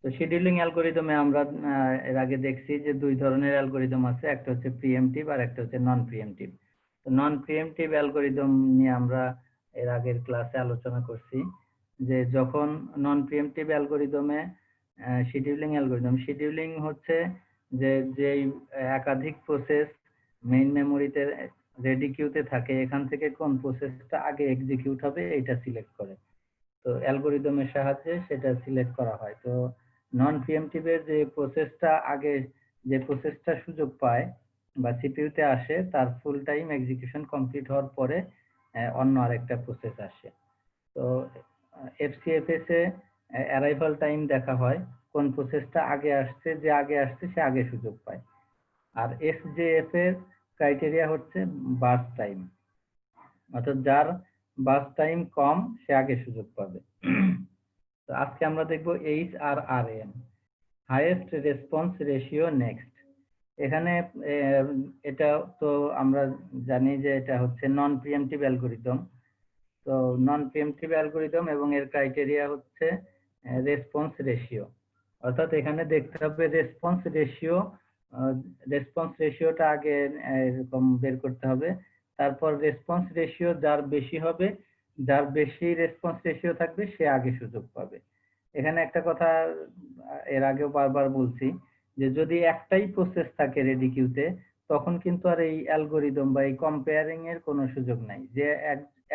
তো শিডিউলিং অ্যালগরিদমে আমরা এর আগে দেখছি যে দুই ধরনের অ্যালগরিদম আছে, একটা হচ্ছে প্রিএমটিভ আর একটা হচ্ছে নন প্রিএমটিভ। তো নন প্রিএমটিভ অ্যালগরিদম নিয়ে আমরা এর আগের ক্লাসে আলোচনা করছি যে যখন নন প্রিএমটিভ অ্যালগরিদমে শিডিউলিং হচ্ছে যে যেই একাধিক প্রসেস মেইন মেমোরিতে রেডি কিউতে থাকে, এখান থেকে কোন প্রসেসটা আগে এক্সিকিউট হবে এটা সিলেক্ট করে। তো অ্যালগরিদমের সাহায্যে সেটা সিলেক্ট করা হয়। তো নন প্রিএমটিভ এর যে প্রসেসটা সুযোগ পায় বা সিপিইউতে আসে, তার ফুল টাইম এক্সিকিউশন কমপ্লিট হওয়ার পরে অন্য আরেকটা প্রসেস আসে। তো এফসিএফএস এ অ্যারাইভাল টাইম দেখা হয়, কোন প্রসেসটা আগে আসছে, যে আগে আসছে সে আগে সুযোগ পায়। আর এসজেএফ এর ক্রাইটেরিয়া হচ্ছে বার্স্ট টাইম, অর্থাৎ যার বার্স্ট টাইম কম সে আগে সুযোগ পাবে। তো আজকে আমরা দেখব HRRN, highest response ratio next. এখানে এটা তো আমরা জানি যে এটা হচ্ছে নন প্রিএমটিভ অ্যালগরিদম। তো নন প্রিএমটিভ অ্যালগরিদম এবং এর ক্রাইটেরিয়া হচ্ছে রেসপন্স রেশিও, অর্থাৎ এখানে দেখতে হবে রেসপন্স রেশিওটা আগে এরকম বের করতে হবে। তারপর রেসপন্স রেশিও যার বেশি হবে, যার বেশি রেসপন্স রেশিও থাকবে সে আগে সুযোগ পাবে। এখানে একটা কথা এর আগেও বারবার বলছি যে যদি একটাই প্রসেস থাকে রেডি কিউতে, তখন কিন্তু আর এই অ্যালগরিদম বা এই কম্পেয়ারিং এর কোনো সুযোগ নাই, যে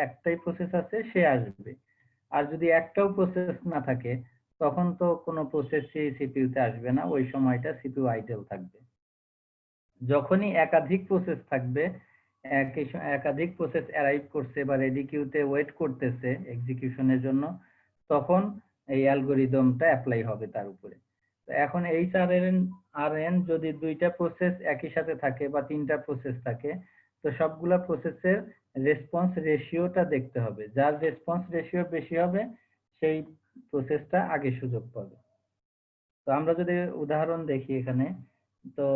একটাই প্রসেস আছে সে আসবে। আর যদি একটাও প্রসেস না থাকে, তখন তো কোনো প্রসেসই সিপিইউতে আসবে না, ওই সময়টা সিপিইউ আইডল থাকবে। যখনই একাধিক প্রসেস থাকবে, একাধিক প্রসেস অ্যারাইভ করছে বা রেডি কিউতে ওয়েট করতেছে এক্সিকিউশনের জন্য, তখন এই অ্যালগরিদমটা অ্যাপ্লাই হবে তার উপরে। তো এখন HRRN যদি দুইটা প্রসেস একই সাথে থাকে বা তিনটা প্রসেস থাকে, তো সবগুলা প্রসেসের রেসপন্স রেশিওটা দেখতে হবে, যার রেসপন্স রেশিও বেশি হবে সেই প্রসেসটা আগে সুযোগ পাবে। তো আমরা যদি উদাহরণ দেখি এখানে, তো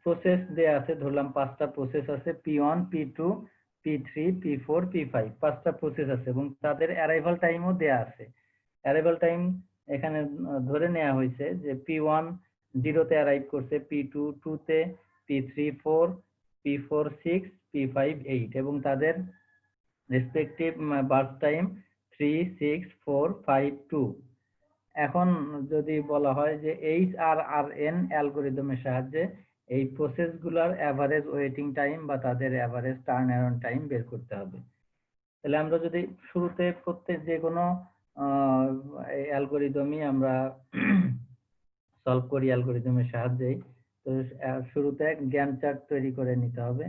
প্রসেস দেয়া আছে, ধরলাম পাঁচটা প্রসেস আছে, P1, P2, P3, P4, P5, পাঁচটা প্রসেস আছে এবং তাদের অ্যারাইভাল টাইমও দেয়া আছে। অ্যারাইভাল টাইম এখানে ধরে নেওয়া হয়েছে যে P1 জিরোতে অ্যারাইভ করছে, P2 2তে, P3 4, P4 6, P5 8 এবং তাদের রেসপেক্টিভ বার্থ টাইম 3 6 4 5 2। এখন যদি বলা হয় যে HRRN অ্যালগরিদমের সাহায্যে এই প্রসেসগুলোর এভারেজ ওয়েটিং টাইম বা তাদের এভারেজ টার্ন অ্যারাউন্ড টাইম বের করতে হবে। তাহলে আমরা যদি শুরুতে প্রত্যেক যে কোনো অ্যালগরিদমই আমরা সলভ করি অ্যালগরিদমের সাহায্যে, তো শুরুতে জ্ঞান চার্ট তৈরি করে নিতে হবে।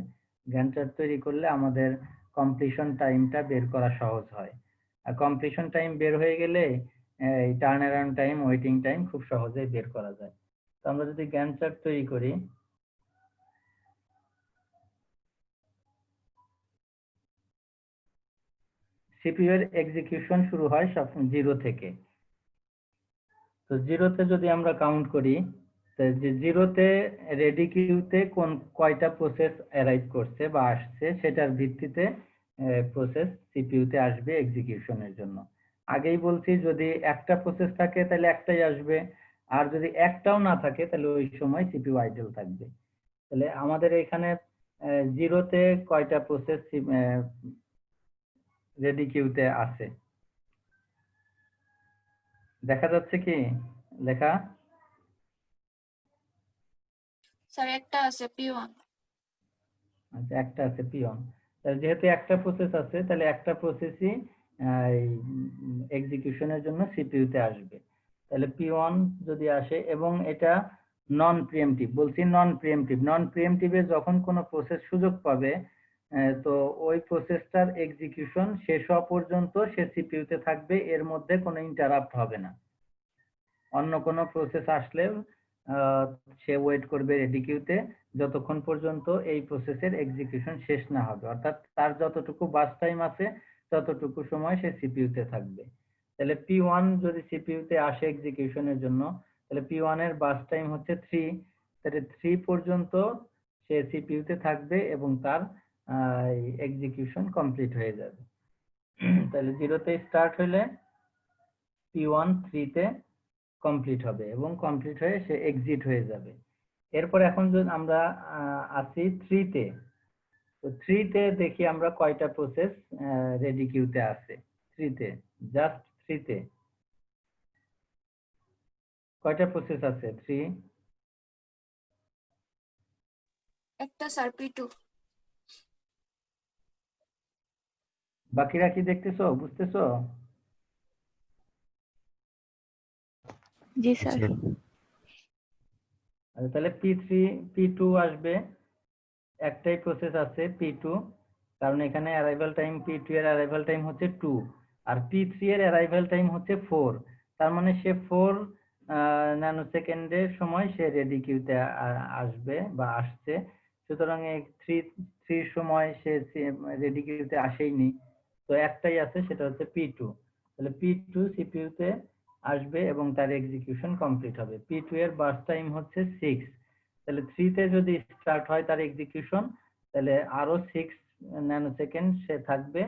জ্ঞান চার্ট তৈরি করলে আমাদের কমপ্লিশন টাইমটা বের করা সহজ হয়। আর কমপ্লিশন টাইম বের হয়ে গেলে এই turn around time, waiting time খুব সহজেই বের করা যায়। তো আমরা যদি জ্ঞান চার্ট তৈরি করি, সিপিইউ এর এক্সিকিউশন শুরু হয় সব জিরো থেকে। তো জিরোতে যদি আমরা কাউন্ট করি, যে জিরোতে রেডি কিউতে কয়টা প্রসেস অ্যারাইভ করছে বা আসছে সেটার ভিত্তিতে প্রসেস সিপিইউতে আসবে এক্সিকিউশনের জন্য। আগেই বলছি যদি একটা প্রসেস থাকে তাহলে একটাই আসবে, আর যদি একটাও না থাকে তাহলে ওই সময় সিপিইউ আইডল থাকবে। তাহলে আমাদের এখানে জিরোতে কয়টা প্রসেস রেডি কিউতে আছে দেখা যাচ্ছে কি লেখা? স্যার একটা আছে P1। আচ্ছা, একটা আছে P1। তাহলে যেহেতু একটা প্রসেস আছে, তাহলে একটা প্রসেসই এক্সিকিউশনের জন্য সিপিইউতে আসবে। তাহলে P1 যদি আসে এবং এটা নন প্রিএমটিভ, বলছি নন প্রিএমটিভে যখন কোনো প্রসেস সুযোগ পাবে, তো ওই প্রসেসটার এক্সিকিউশন শেষ হওয়া পর্যন্ত সে সিপিইউতে থাকবে, এর মধ্যে কোনো ইন্টারাপ্ট হবে না। অন্য কোনো প্রসেস আসলে সে ওয়েট করবে রেডি কিউতে যতক্ষণ পর্যন্ত এই প্রসেসের এক্সিকিউশন শেষ না হবে, অর্থাৎ তার যতটুকু বাস টাইম আছে ততটুকু সময় সে সিপিইউতে থাকবে। তাহলে P1 যদি সিপিইউতে আসে এক্সিকিউশনের জন্য, তাহলে P1 এর বাস টাইম হচ্ছে 3, তাহলে 3 পর্যন্ত সে সিপিইউতে থাকবে এবং তার এক্সিকিউশন কমপ্লিট হয়ে যাবে। তাহলে জিরোতে স্টার্ট হলে P1 3 তে কমপ্লিট হবে এবং কমপ্লিট হয়ে সে এক্সিট হয়ে যাবে। এরপর এখন যদি আমরা আসি 3 তে, তো 3 তে দেখি আমরা কয়টা প্রসেস রেডি কিউতে আছে। 3 তে, জাস্ট 3 তে কয়টা প্রসেস আছে? 3 একটা স্যার P2 বাকিরা কি দেখতেছো, বুঝতেছো? জি স্যার। আচ্ছা, তাহলে P3 P2 আসবে, একটাই প্রসেস আছে P2, কারণ এখানে অ্যারাইভাল টাইম P2 এর অ্যারাইভাল টাইম হচ্ছে 2 আর P3 এর অ্যারাইভাল টাইম হচ্ছে 4, তার মানে সে 4 ন্যানো সেকেন্ডের সময় সে রেডি কিউতে আসবে বা আসছে। সুতরাং এই 3 সময় সে রেডি কিউতে আসেইনি, তো একটাই আছে, সেটা হচ্ছে P2। তাহলে P2 সিপিইউ তে আসবে এবং তার এক্সিকিউশন কমপ্লিট হবে। P2 এর বার্স্ট টাইম হচ্ছে 6, তাহলে 3 তে যদি স্টার্ট হয় তার এক্সিকিউশন, তাহলে আরো 6 ন্যানো সেকেন্ড সে থাকবে।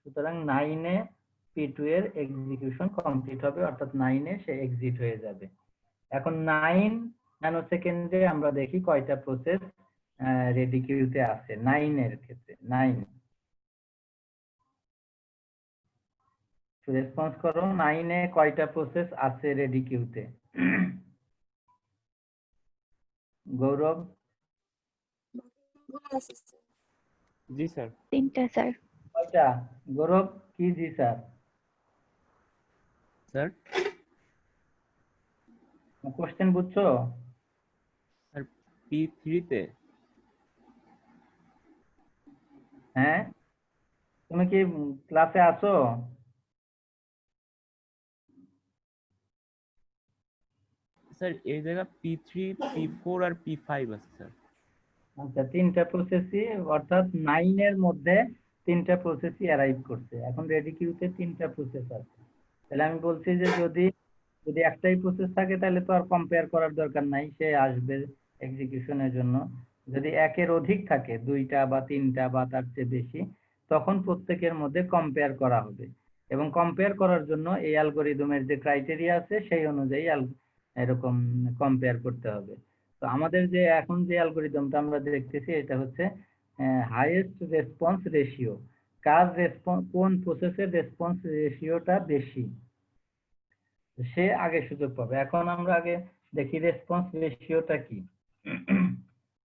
সুতরাং 9 এ P2 এর এক্সিকিউশন কমপ্লিট হবে, অর্থাৎ 9 এ সে এক্সিট হয়ে যাবে। এখন 9 ন্যানো সেকেন্ডে আমরা দেখি কয়টা প্রসেস রেডি কিউতে আছে 9 এর ক্ষেত্রে। 9 রেসপন্স করো, 9 এ কয়টা প্রসেস আছে রেডি কিউতে? গৌরব? জি স্যার। 3টা স্যার। কয়টা? গৌরব কি? জি স্যার। স্যার কোশ্চেন বুঝছো? স্যার P3 তে হ্যাঁ, তুমি কি ক্লাসে আছো? স্যার এই জায়গা P3 P4 আর P5 আছে স্যার। আচ্ছা, 3টা প্রসেসই, অর্থাৎ 9 এর মধ্যে 3টা প্রসেসই অ্যারাইভ করছে। এখন রেডি কিউতে 3টা প্রসেস আছে। তাহলে আমি বলছি যে যদি যদি একটাই প্রসেস থাকে তাহলে তো আর কম্পেয়ার করার দরকার নাই, সে আসবে এক্সিকিউশনের জন্য। যদি একের অধিক থাকে, 2টা বা 3টা বা তার চেয়ে বেশি, তখন প্রত্যেকের মধ্যে কম্পেয়ার করা হবে এবং কম্পেয়ার করার জন্য এই অ্যালগরিদমের যে ক্রাইটেরিয়া আছে সেই অনুযায়ী এরকম কম্পেয়ার করতে হবে। তো আমাদের যে এখন যে অ্যালগরিদমটা আমরা দেখতেছি এটা হচ্ছে হাইয়েস্ট রেসপন্স রেশিও। কার রেসপন্স, কোন প্রসেসের রেসপন্স রেশিওটা বেশি, সে আগে সুযোগ পাবে। এখন আমরা আগে দেখি রেসপন্স রেশিওটা কি।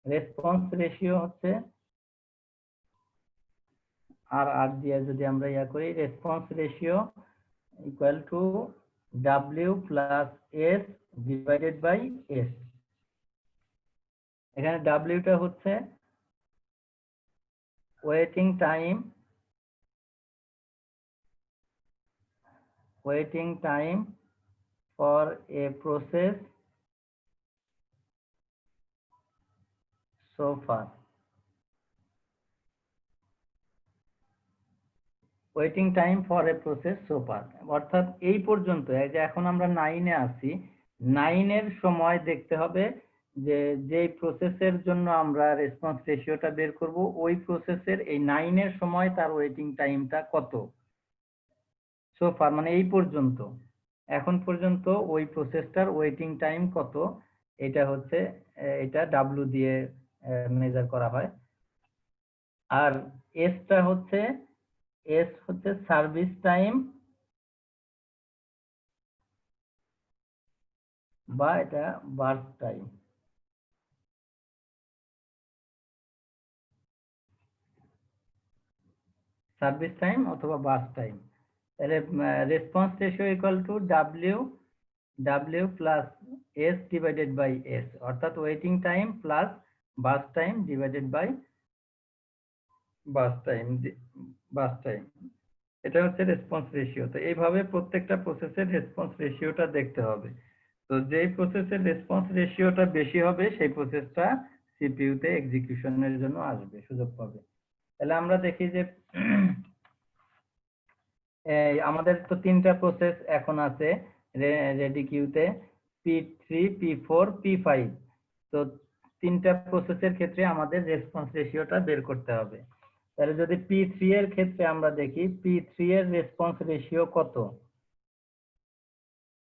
রেসপন্স রেশিও হচ্ছে আর দিয়ে যদি আমরা ইয়া করি, response ratio equal to W plus S divided by S। এখানে W টা হচ্ছে waiting time, for a process so far. Waiting time for a process so far, অর্থাৎ এই পর্যন্ত, এই যে এখন আমরা 9 এ আছি, 9 এর সময় দেখতে হবে যে যেই প্রসেসের জন্য আমরা রেসপন্স রেশিওটা বের করব, ওই প্রসেসের এই 9 এর সময় তার ওয়েটিং টাইমটা কত সো ফার, মানে এই পর্যন্ত, এখন পর্যন্ত ওই প্রসেসটার ওয়েটিং টাইম কত, এটা হচ্ছে এটা W দিয়ে মেজার করা হয়। আর এসটা হচ্ছে সার্ভিস টাইম, বা এটা বার্স্ট টাইম। সার্ভিস টাইম অথবা বার্স্ট টাইম। তাহলে response ratio equal to W plus S divided by S, অর্থাৎ waiting time plus burst time divided by burst time. এটা হচ্ছে রেসপন্স রেশিও। তো এইভাবে প্রত্যেকটা প্রসেসের রেসপন্স রেশিওটা দেখতে হবে। তো যেই প্রসেসের রেসপন্স রেশিওটা বেশি হবে সেই প্রসেসটা সিপিইউ তে এক্সিকিউশনের জন্য আসবে, সুযোগ পাবে। তাহলে আমরা দেখি যে আমাদের তো 3টা প্রসেস এখন আছে রেডি কিউতে, P3 P4 P5। তো 3টা প্রসেসের ক্ষেত্রে আমাদের রেসপন্স রেশিওটা বের করতে হবে। তাহলে যদি P3 এর ক্ষেত্রে আমরা দেখি, P3 এর রেসপন্স রেশিও কত?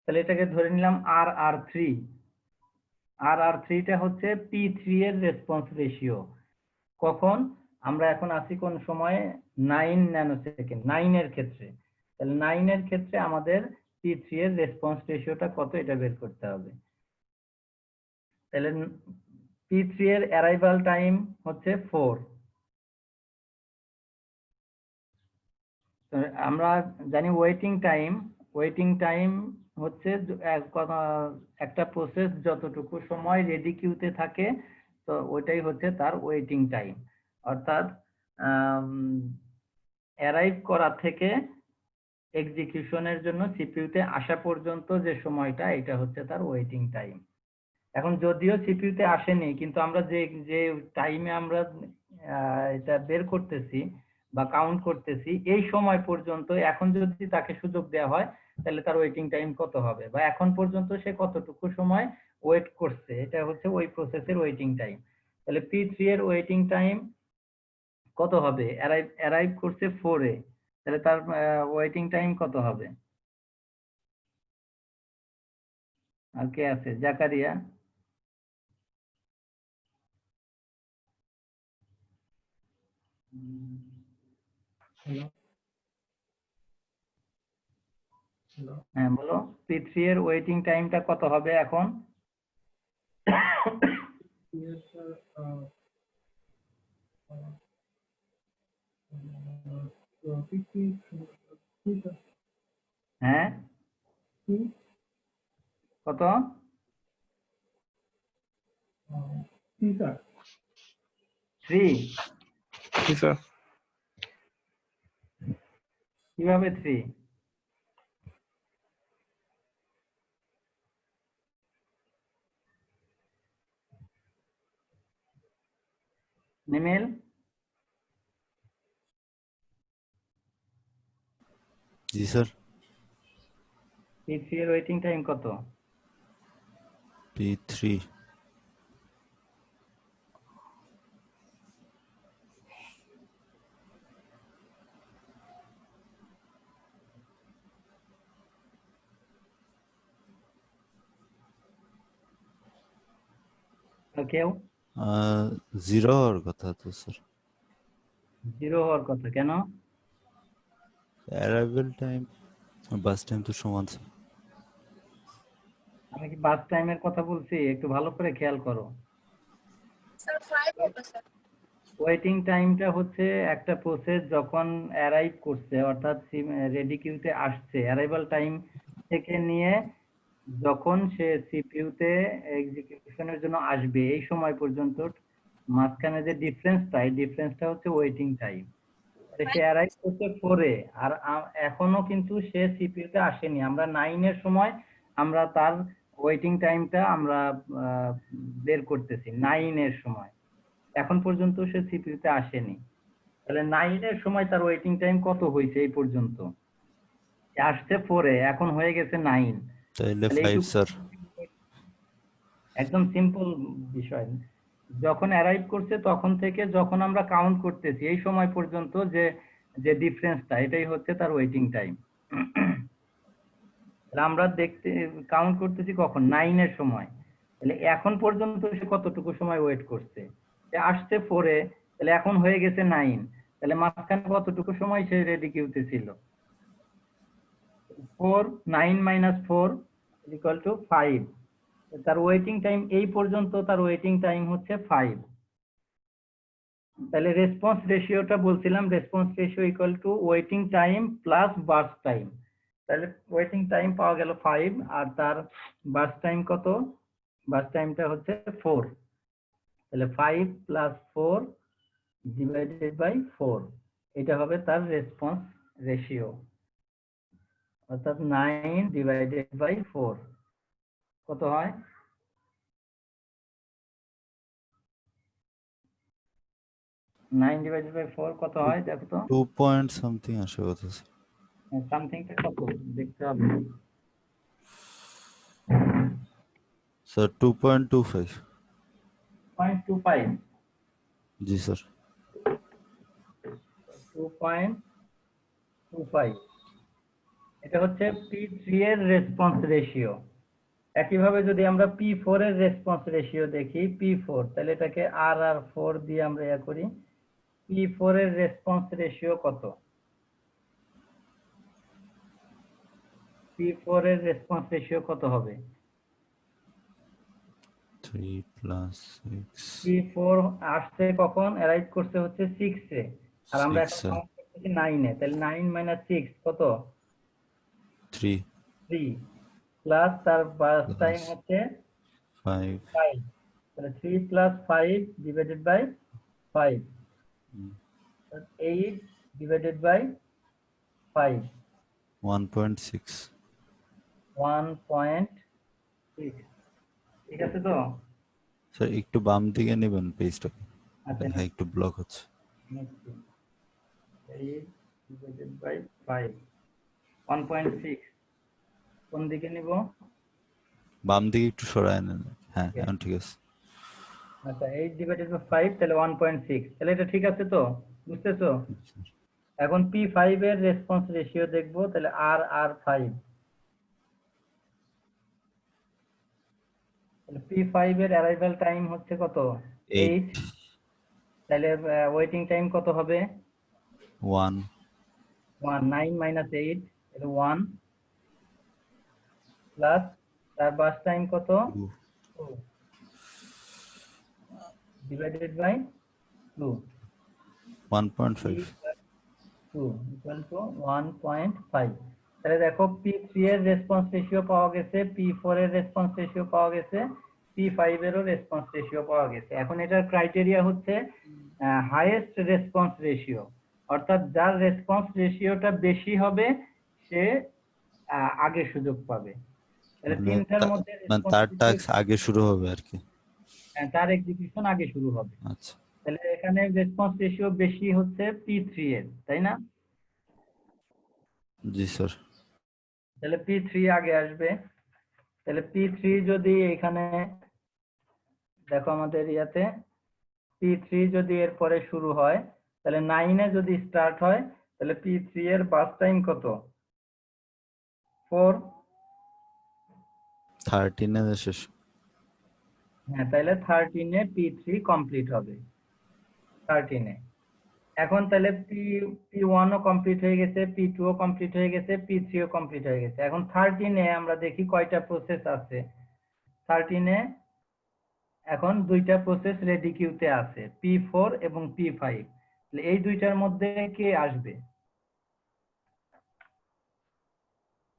তাহলে এটাকে ধরে নিলাম RR3। RR3টা হচ্ছে P3 এর রেসপন্স রেশিও। কখন? আমরা এখন আছি কোন সময়ে? 9 ন্যানোসেকেন্ড, 9 এর ক্ষেত্রে। তাহলে 9 এর ক্ষেত্রে আমাদের P3 এর রেসপন্স রেশিওটা কত, এটা বের করতে হবে। তাহলে P3 এর অ্যারাইভাল টাইম হচ্ছে 4। আমরা জানি ওয়েটিং টাইম হচ্ছে একটা প্রসেস যতটুকু সময় রেডি কিউতে থাকে, তো ওইটাই হচ্ছে তার ওয়েটিং টাইম। অর্থাৎ অ্যারাইভ করা থেকে এক্সিকিউশনের জন্য সিপিইউতে আসা পর্যন্ত যে সময়টা, এটা হচ্ছে তার ওয়েটিং টাইম। এখন যদিও সিপিইউতে আসেনি, কিন্তু আমরা যে যে টাইমে আমরা এটা বের করতেছি বা কাউন্ট করতেছি, এই সময় পর্যন্ত এখন যদি তাকে সুযোগ দেওয়া হয়, তাহলে তার ওয়েটিং টাইম কত হবে, বা এখন পর্যন্ত সে কতটুকু সময় ওয়েট করছে, এটা হচ্ছে ওই প্রসেসের ওয়েটিং টাইম। তাহলে P3 এর ওয়েটিং টাইম কত হবে? অ্যারাইভ করছে 4 এ, তাহলে তার ওয়েটিং টাইম কত হবে? আর কে আছে? জাকারিয়া। হ্যাঁ বলো, P3 এর ওয়েটিং টাইমটা কত হবে এখন? হ্যাঁ, কত? 3? জি স্যার। কিভাবে 3? নিমেল? জি স্যার। P3 এর ওয়েটিং টাইম কত? P3 আর কেউ? 0 হওয়ার কথা তো স্যার। 0 হওয়ার কথা কেন? অ্যারাইভেল টাইম বাস টাইম তো সমান স্যার। আমি কি বাস টাইমের কথা বলছি? একটু ভালো করে খেয়াল করো। স্যার 5 হবে স্যার। ওয়েটিং টাইমটা হচ্ছে একটা প্রসেস যখন অ্যারাইভ করছে, অর্থাৎ রেডি কিউতে আসছে, অ্যারাইভাল টাইম থেকে নিয়ে যখন সে সিপিইউতে এক্সিকিউশনের জন্য আসবে, এই সময় পর্যন্ত মাঝখানে যে ডিফারেন্সটা, এই ডিফারেন্সটা হচ্ছে ওয়েটিং টাইম। সে অ্যারাইভ করছে 4 এ, আর এখনো কিন্তু সে সিপিইউতে আসেনি। আমরা 9 এর সময় আমরা তার ওয়েটিং টাইমটা আমরা বের করতেছি 9 এর সময়। এখন পর্যন্ত সে সিপিইউতে আসেনি। তাহলে 9 এর সময় তার ওয়েটিং টাইম কত হয়েছে এই পর্যন্ত? আসছে 4 এ, এখন হয়ে গেছে 9। তাহলে তাহলে 5 এইটুকু স্যার। একদম সিম্পল বিষয়। যখন অ্যারাইভ করছে তখন থেকে যখন আমরা কাউন্ট করতেছি এই সময় পর্যন্ত যে যে ডিফারেন্সটা, এটাই হচ্ছে তার ওয়েটিং টাইম। আমরা দেখতে কাউন্ট করতেছি কখন? 9 এর সময়। তাহলে এখন পর্যন্ত সে কতটুকু সময় ওয়েট করছে? সে আসছে 4 এ, তাহলে এখন হয়ে গেছে 9। তাহলে মাঝখানে কতটুকু সময় সে রেডি কিউতে ছিল? 4, 9 minus 4 equal to 5। তার ওয়েটিং টাইম এই পর্যন্ত, তার ওয়েটিং টাইম হচ্ছে 5। তাহলে রেসপন্স রেশিওটা বলছিলাম, response ratio equal two waiting time plus burst time. তাহলে ওয়েটিং টাইম পাওয়া গেল 5, আর তার বার্স্ট টাইম কত? বার্স্ট টাইমটা হচ্ছে 4। তাহলে 5 প্লাস 4 ডিভাইডেড বাই 4, এটা হবে তার রেসপন্স রেশিও। অর্থাৎ 9 ডিভাইডেড বাই 4 কত হয়? 9 ডিভাইডেড বাই 4 কত হয় দেখো তো? 2 পয়েন্ট সামথিং আসে কথা স্যার। সামথিংটা কত দেখতে হবে। স্যার 2.25। 0.25। জি স্যার। 2.25। এটা হচ্ছে P3 এর রেসপন্স রেশিও। একইভাবে যদি আমরা P4 এর রেসপন্স রেশিও দেখি, P4, তাহলে এটাকে RR4 দিয়ে আমরা ইয়া করি। P4 এর রেসপন্স রেশিও কত? P4 এর রেসপন্স রেশিও কত হবে? 3 plus 6 P4 আসছে কখন? অ্যারাইভ করছে হচ্ছে 6 এ, আর আমরা এখন 6 কাউন্ট করতেছি 9 এ। তাহলে 9 মাইনাস 6 কত? 3 3 প্লাস তার বাস টাইম plus হচ্ছে 5 5। তাহলে 3 plus 5 divided by 5, 8 divided by 5, 1.6 1.6। ঠিক আছে তো? স্যার একটু বাম দিকে নেবেন পেজটা, আচ্ছা, হ্যাঁ একটু ব্লক হচ্ছে। 8 ডিভাইডেড বাই 5, 1.6 কোন দিকে নিব? বাম দিকে একটু সরায় নেন, হ্যাঁ এখন ঠিক আছে। আচ্ছা, 8 ডিভাইডেড বাই 5 তাহলে 1.6। তাহলে এটা ঠিক আছে তো? বুঝতেছো? এখন P5 এর রেসপন্স রেশিও দেখবো, তাহলে RR5। তাহলে P5 এর অ্যারাইভাল টাইম হচ্ছে কত? 8। 8 তাহলে ওয়েটিং টাইম কত হবে? 1 1, 9 মাইনাস 8, তাহলে 1 প্লাস তার বাস টাইম কত? 2 2 ডিভাইডেড বাই 2, 1.5 2 ইকুয়াল টু 1.5। তাহলে দেখো P3 এর রেসপন্স রেশিও পাওয়া গেছে, P4 এর রেসপন্স রেশিও পাওয়া গেছে, P5 এরও রেসপন্স রেশিও পাওয়া গেছে। এখন এটার ক্রাইটেরিয়া হচ্ছে হাইয়েস্ট রেসপন্স রেশিও, অর্থাৎ যার রেসপন্স রেশিওটা বেশি হবে সে আগে সুযোগ পাবে। তাহলে মানে তিনটার মধ্যে মানে রেসপন্স তার টাস্ক আগে শুরু হবে আর কি। তার এক্সিকিউশন আগে শুরু হবে। আচ্ছা তাহলে এখানে রেসপন্স রেশিও বেশি হচ্ছে P3 এর, তাই না? জি স্যার। তাহলে P3 আগে আসবে। তাহলে P3 যদি এখানে দেখো আমাদের ইয়াতে P3 যদি এর পরে শুরু হয়, তাহলে 9 এ যদি স্টার্ট হয়, তাহলে P3 এর বাস টাইম কত? 4। 13 এ শেষ। হ্যাঁ, তাহলে 13 এ P3 কমপ্লিট হবে। 13 এ এখন তাহলে P1 ও কমপ্লিট হয়ে গেছে, P2 ও কমপ্লিট হয়ে গেছে, P3 ও কমপ্লিট হয়ে গেছে। এখন 13 এ আমরা দেখি কয়টা প্রসেস আছে। 13 এ এখন দুইটা প্রসেস রেডি কিউতে আছে, P4 এবং P5। এই দুইটার মধ্যে কে আসবে?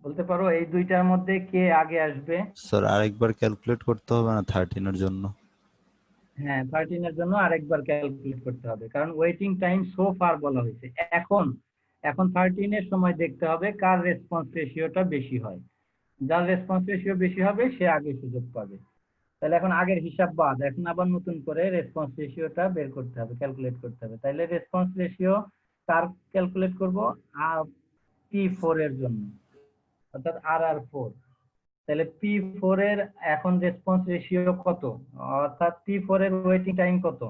বলতে পারো এই দুইটার মধ্যে কে আগে আসবে? স্যার আরেকবার ক্যালকুলেট করতে হবে না 13 এর জন্য? হ্যাঁ, 13 এর জন্য আরেকবার ক্যালকুলেট করতে হবে, কারণ ওয়েটিং টাইম সো ফার বলা হয়েছে। এখন এখন 13 এর সময় দেখতে হবে কার রেসপন্স রেশিওটা বেশি হয়। যার রেসপন্স রেশিও বেশি হবে সে আগে সুযোগ পাবে। তাহলে এখন আগের হিসাব বাদ, এখন আবার নতুন করে রেসপন্স রেশিওটা বের করতে হবে, ক্যালকুলেট করতে হবে। তাহলে রেসপন্স রেশিও কার ক্যালকুলেট করব? P4 এর জন্য, অর্থাৎ RR4। তাহলে P4 এর এখন রেসপন্স রেশিও কত, অর্থাৎ P4 এর ওয়েটিং টাইম কত?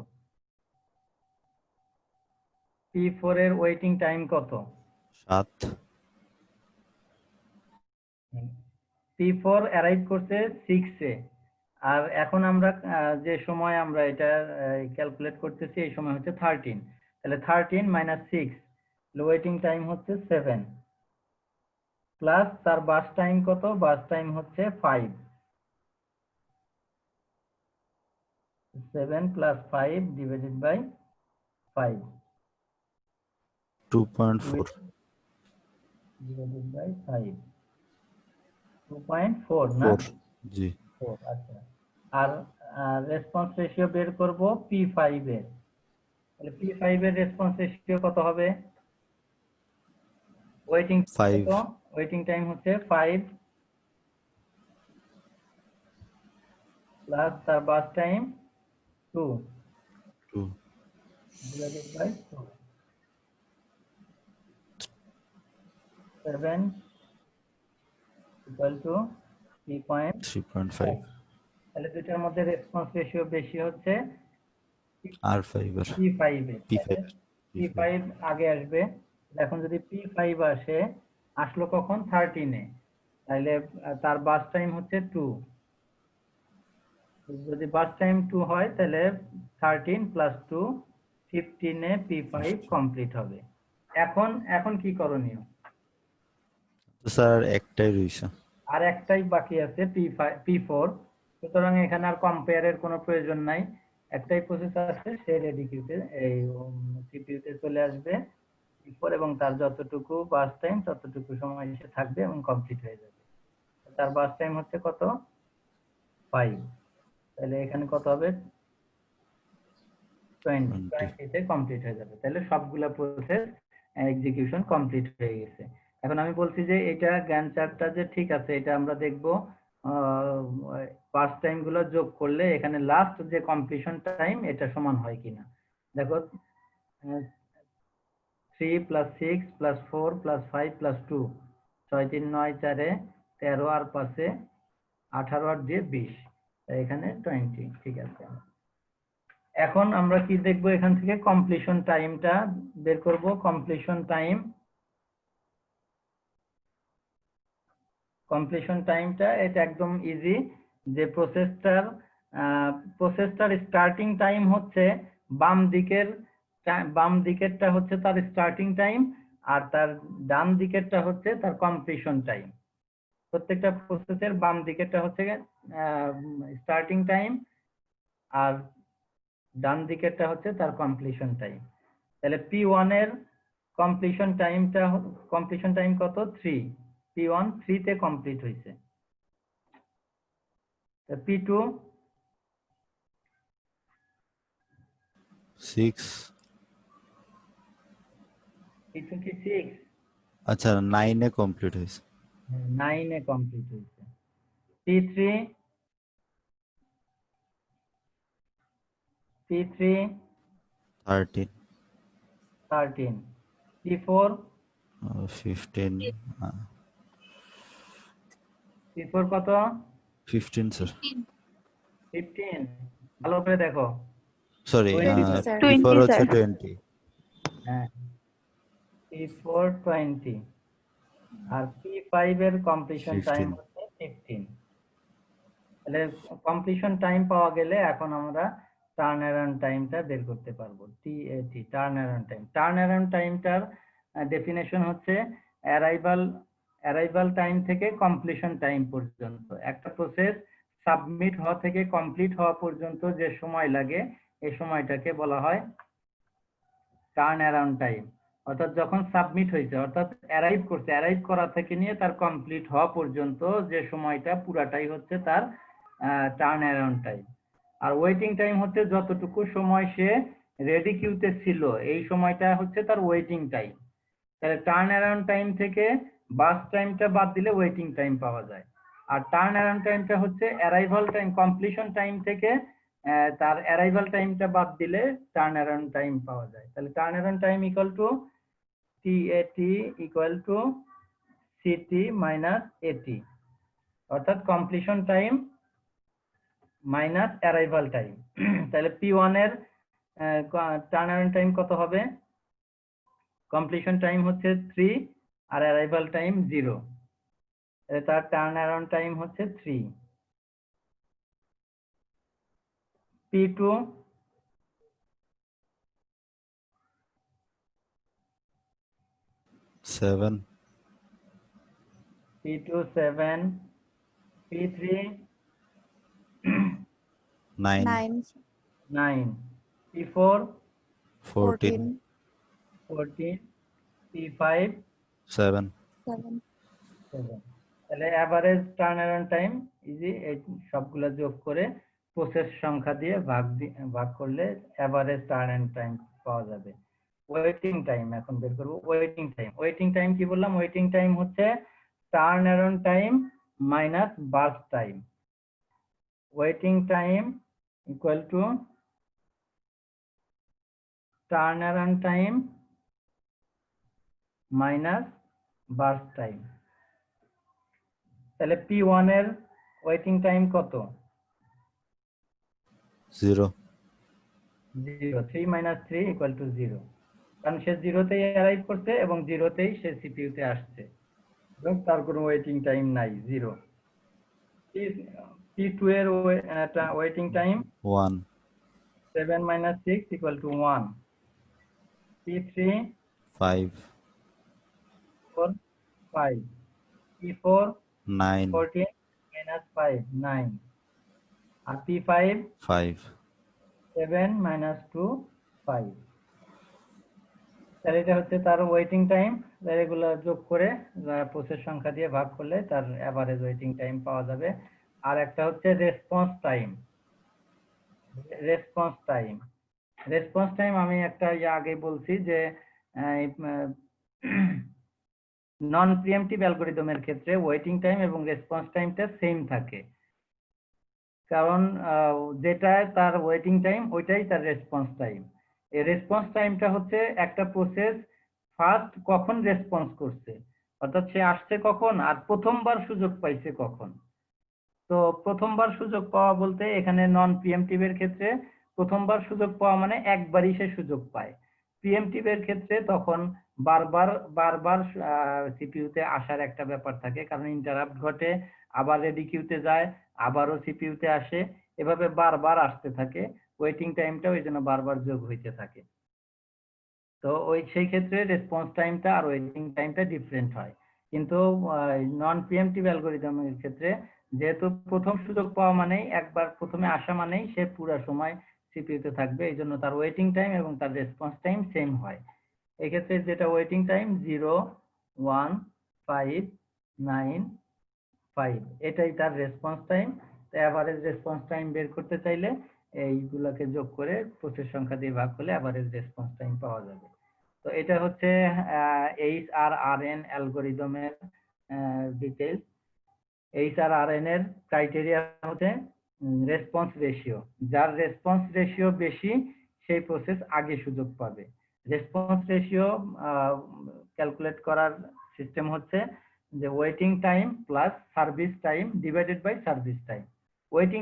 P4 এর ওয়েটিং টাইম কত? 7 P4 অ্যারাইভ করছে 6 এ, আর এখন আমরা যে সময় আমরা এটা ক্যালকুলেট করতেছি এই সময় হচ্ছে 13। তাহলে 13 মাইনাস 6, ওয়েটিং টাইম হচ্ছে 7 প্লাস তার বাস টাইম কত? বাস টাইম হচ্ছে 5, 7 plus 5 divided by 5, 2.4 divided by 5, 2.4 না? 4 জি 4। আচ্ছা, আর রেসপন্স রেশিও বের করব P5 এর। তাহলে P5 এর রেসপন্স রেশিও কত হবে? ওয়েটিং 5 কত? ওয়েটিং টাইম হচ্ছে 5 প্লাস তার burst time 2 2 divided by 2, 7 equal to 3.5। 3.5 তাহলে দুইটার মধ্যে রেসপন্স রেশিও বেশি হচ্ছে R5 এর P5 এর। P5 P5 আগে আসবে। এখন যদি P5 আসে, আসলো কখন 13-এ, তাহলে তার বাস টাইম হচ্ছে 2। যদি বাস টাইম 2 হয় তাহলে 13 + 2 15-এ P5 কমপ্লিট হবে। এখন এখন কি করণীয়? তো স্যার একটাই রইছে। আর একটাই বাকি আছে P4। সুতরাং এখানে আর কম্পেয়ারের কোনো প্রয়োজন নাই, একটাই প্রসেস আছে, সে রেডি কিউতে এই সিপিইউতে চলে আসবে P4 এবং তার যতটুকু বাস টাইম ততটুকু সময় সে থাকবে এবং কমপ্লিট হয়ে যাবে। তার বাস টাইম হচ্ছে কত? 5। তাহলে এখানে কত হবে? 20 তে কমপ্লিট হয়ে যাবে। তাহলে সবগুলা প্রসেস এক্সিকিউশন কমপ্লিট হয়ে গেছে। এখন আমি বলছি যে এটা গ্যান্ট চার্টটা যে ঠিক আছে, এটা আমরা দেখব পাস টাইম গুলো যোগ করলে এখানে লাস্ট যে কমপ্লিশন টাইম এটা সমান হয় কিনা। দেখো 3 + 6 + 4 + 5 + 2, 6 3 9 4 13 আর 5 18 আর 2 20, এখানে 20। ঠিক আছে, এখন আমরা কি দেখবো? এখান থেকে কমপ্লিশন টাইমটা বের করব। কমপ্লিশন টাইমটা এটা একদম ইজি, যে প্রসেসটার স্টার্টিং টাইম হচ্ছে বাম দিকেরটা হচ্ছে তার স্টার্টিং টাইম, আর তার ডান দিকেরটা হচ্ছে তার কমপ্লিশন টাইম। প্রত্যেকটা প্রসেসের বাম দিকেরটা হচ্ছে স্টার্টিং টাইম, আর ডান দিকেরটা হচ্ছে তার কমপ্লিশন টাইম। তাহলে P1 এর কমপ্লিশন টাইম কত? 3। P1 3 তে কমপ্লিট হয়েছে। P2 6। কি 6? আচ্ছা 9-এ কমপ্লিট হয়েছে। 9 এ কমপ্লিট হয়েছে। P3 13। 13। P4 15। P4 কত? 15 স্যার। 15। ভালো করে দেখো। Sorry 20 sir. P4 হচ্ছে স্যার। 20। হ্যাঁ, P4 20 আর P5 এর কমপ্লিশন টাইম 15। হচ্ছে 15। তাহলে কমপ্লিশন টাইম পাওয়া গেলে এখন আমরা টার্ন অ্যারাউন্ড টাইমটা বের করতে পারবো। TAT, টার্ন অ্যারাউন্ড টাইম। টার্ন অ্যারাউন্ড টাইমটার ডেফিনেশন হচ্ছে অ্যারাইভাল টাইম থেকে কমপ্লিশন টাইম পর্যন্ত। একটা প্রসেস সাবমিট হওয়া থেকে কমপ্লিট হওয়া পর্যন্ত যে সময় লাগে এই সময়টাকে বলা হয় টার্ন অ্যারাউন্ড টাইম। অর্থাৎ যখন সাবমিট হয়েছে, অর্থাৎ অ্যারাইভ করা থেকে নিয়ে তার কমপ্লিট হওয়া পর্যন্ত যে সময়টা পুরাটাই হচ্ছে তার টার্ন অ্যারাউন্ড টাইম। আর ওয়েটিং টাইম হচ্ছে যতটুকু সময় সে রেডি কিউতে ছিল এই সময়টা হচ্ছে তার ওয়েটিং টাইম। তাহলে টার্ন অ্যারাউন্ড টাইম থেকে বাস টাইমটা বাদ দিলে ওয়েটিং টাইম পাওয়া যায়। আর টার্ন অ্যারাউন্ড টাইমটা হচ্ছে অ্যারাইভাল টাইম, কমপ্লিশন টাইম থেকে তার অ্যারাইভাল টাইমটা বাদ দিলে টার্ন অ্যারাউন্ড টাইম পাওয়া যায়। তাহলে turn around time equal to TAT equal to CT minus AT, অর্থাৎ completion time minus arrival time. তাহলে P1 এর টার্ন অ্যারাউন্ড টাইম কত হবে? কমপ্লিশন টাইম হচ্ছে 3 আর অ্যারাইভাল টাইম 0, তার টার্ন অ্যারাউন্ড টাইম হচ্ছে 3। P2 7। 7। P3 9। 9 9। P4 14। 14। P5 7। 7 7। তাহলে average turn around time easy, এই সবগুলো যোগ করে প্রসেস সংখ্যা দিয়ে ভাগ করলে অ্যাভারেজ টার্ন অ্যারাউন্ড টাইম পাওয়া যাবে। ওয়েটিং টাইম এখন বের করব। ওয়েটিং টাইম কি বললাম? ওয়েটিং টাইম হচ্ছে turn around time minus burst time. Waiting time equal to turn around time minus burst time. তাহলে P1 এর ওয়েটিং টাইম কত? 0। 0। 3 - 3 = 0, কারণ সে 0-তেই অ্যারাইভ করছে এবং 0-তেই সে সিপিইউতে আসছে। এবং তার কোনো ওয়েটিং টাইম নাই, 0। P2 এর waiting time 1 7 minus 6 equal to 1. P3 5 4 5. P4 9 14 minus 5 9. আর P5 5 7 minus 2 5. তাহলে এটা হচ্ছে তার ওয়েটিং টাইম। এগুলো যোগ করে প্রসেস সংখ্যা দিয়ে ভাগ করলে তার এভারেজ ওয়েটিং টাইম পাওয়া যাবে। আর একটা হচ্ছে রেসপন্স টাইম। রেসপন্স টাইম আমি একটা আগে বলছি যে নন প্রিএমটিভ অ্যালগরিদমের ক্ষেত্রে ওয়েটিং টাইম এবং রেসপন্স টাইমটা সেম থাকে, কারণ যেটা তার ওয়েটিং টাইম ওইটাই তার রেসপন্স টাইম। এই রেসপন্স টাইমটা হচ্ছে একটা প্রসেস ফার্স্ট কখন রেসপন্স করছে, অর্থাৎ সে আসছে কখন আর প্রথমবার সুযোগ পাইছে কখন। তো প্রথমবার সুযোগ পাওয়া বলতে এখানে নন প্রিএমটিভ এর ক্ষেত্রে প্রথমবার সুযোগ পাওয়া মানে একবারই সে সুযোগ পায়। প্রিএমটিভ এর ক্ষেত্রে তখন বারবার সিপিইউতে আসার একটা ব্যাপার থাকে, কারণ ইন্টারাপ্ট ঘটে, আবার রেডি কিউতে যায়, আবারও সিপিইউতে আসে, এভাবে বারবার আসতে থাকে। ওয়েটিং টাইমটা ওই জন্য বারবার যোগ হইতে থাকে। তো সেই ক্ষেত্রে রেসপন্স টাইমটা আর ওয়েটিং টাইমটা ডিফারেন্ট হয়। কিন্তু নন প্রিএমটিভ অ্যালগরিদমের ক্ষেত্রে যেহেতু প্রথম সুযোগ পাওয়া মানেই একবার প্রথমে আসা মানেই সে পুরো সময় সিপিইউতে থাকবে, এই জন্য তার ওয়েটিং টাইম এবং তার রেসপন্স টাইম সেম হয়। এক্ষেত্রে যেটা ওয়েটিং টাইম 0 1 5 9 5 এটাই তার রেসপন্স টাইম। তো এভারেজ রেসপন্স টাইম বের করতে চাইলে এইগুলাকে যোগ করে প্রসেস সংখ্যা দিয়ে ভাগ করলে এভারেজ রেসপন্স টাইম পাওয়া যাবে। তো এটা হচ্ছে HRRN অ্যালগরিদমের ডিটেইলস। HRRN এর ক্রাইটেরিয়া হচ্ছে রেসপন্স রেশিও। যার রেসপন্স রেশিও বেশি সেই প্রসেস আগে সুযোগ পাবে। রেসপন্স রেশিও ক্যালকুলেট করার সিস্টেম হচ্ছে যে waiting time plus service time divided by service time. Waiting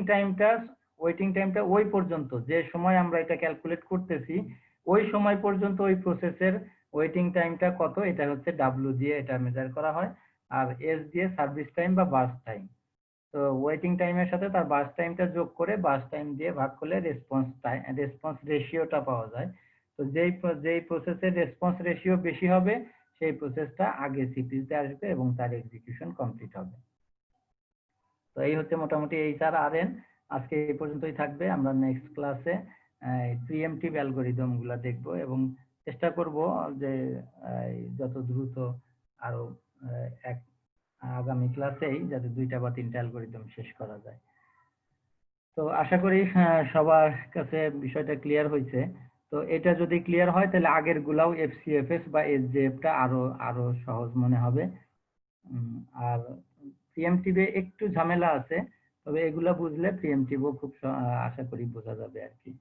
টাইমটা ওই পর্যন্ত যে সময় আমরা এটা ক্যালকুলেট করতেছি ওই সময় পর্যন্ত ওই প্রসেসের ওয়েটিং টাইমটা কত, এটা হচ্ছে ডাব্লিউ দিয়ে এটা মেজার করা হয়, আর এস দিয়ে সার্ভিস টাইম বা বার্স্ট টাইম। তো ওয়েটিং টাইমের সাথে তার বার্স্ট টাইমটা যোগ করে বার্স্ট টাইম দিয়ে ভাগ করলে রেসপন্স রেশিওটা পাওয়া যায়। তো যেই প্রসেসের রেসপন্স রেশিও বেশি হবে সেই প্রসেসটা আগে সিপিইউতে আসবে এবং তার এক্সিকিউশন কমপ্লিট হবে। তো এই হচ্ছে মোটামুটি HRRN। আজকে এই পর্যন্তই থাকবে। আমরা নেক্সট ক্লাসে প্রিএমটিভ অ্যালগরিদম গুলা দেখব এবং চেষ্টা করব যে যত দ্রুত আরো আগামী ক্লাসেই যাতে 2টা বা 3টা অ্যালগরিদম শেষ করা যায়। তো আশা করি সবার কাছে বিষয়টা ক্লিয়ার হয়েছে। তো এটা যদি ক্লিয়ার হয় তাহলে আগের গুলাও FCFS বা SJF টা আরো সহজ মনে হবে। আর প্রিএমটিভ এ একটু ঝামেলা আছে, তবে এগুলা বুঝলে প্রিএমটিভ ও খুব আশা করি বোঝা যাবে আর কি।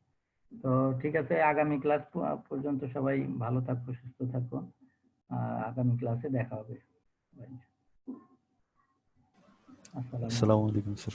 তো ঠিক আছে, আগামী ক্লাস পর্যন্ত সবাই ভালো থাকো, সুস্থ থাকো। আগামী ক্লাসে দেখা হবে। আসসালামু আলাইকুম স্যার।